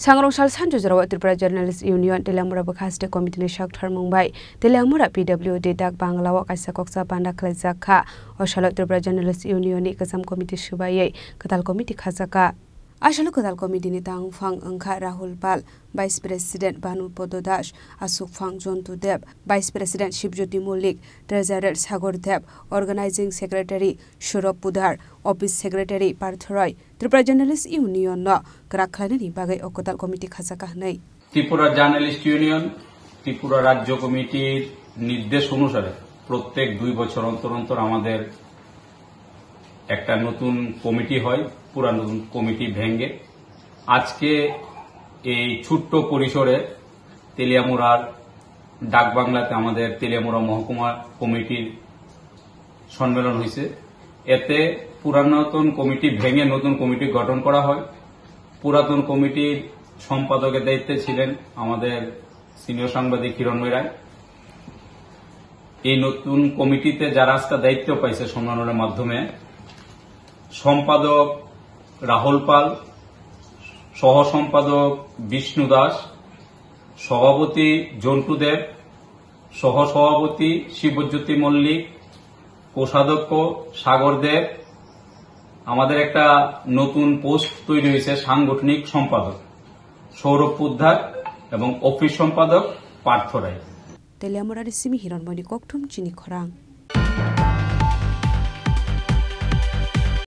Sangrong Sanjojarawa Tripura Journalist Union Telamura Bakaste Committee Shakthar Mumbai Telamura PWD Dak Banglawa Kaisa Koksa Panda Klezaka Oshalot Tripura Journalist Union ni Kasam Committee Shubaye Katal Committee Khazaka Ashalo Katal Committee ni Tang Fang Angkha Rahul Pal Vice President Banu Pododash Asuk Fang Jontu Deb Vice President Shibjoti Mullik Treasurer Sagor Deb Organizing Secretary Shurab Pudhar Office Secretary Parthorai Tripura Journalist Union no Krakhlani Bagai Okatal Committee Khazaka nei Tripura Journalist Union Tripura Rajya Committee নির্দেশ অনুসারে প্রত্যেক 2 বছর অন্তর অন্তর আমাদের একটা নতুন committee হয় পুরো নতুন কমিটি ভেঙে আজকে এই ছোট্ট পরিসরে তেলিয়ামুড়ার ডাকবাংলাতে আমাদের তেলিয়ামুড়া মহকুমা কমিটির সম্মেলন হয়েছে এতে পুরাতন কমিটি ভেঙে নতুন কমিটি গঠন করা হয় পুরাতন কমিটির সম্পাদকের দায়িত্বে ছিলেন আমাদের সিনিয়র সাংবাদিক হিরণময় রায় এই নতুন কমিটিতে যারা আজকে দায়িত্ব পাইছে সম্মেলনের মাধ্যমে সম্পাদক রাহুল পাল সহ সম্পাদক বিষ্ণু দাস সভাপতি জন্টু দেব সহ সভাপতি শিবজ্যোতি মল্লিক কোষাধ্যক্ষ সাগর দেব আমাদের একটা নতুন পোস্ট তৈরি হয়েছে সাংগঠনিক সম্পাদক সৌরভ পুদ্ধার এবং অফিস সম্পাদক পার্থ রায় Telamura Simi Hiranmoni Koktum Chini Khorang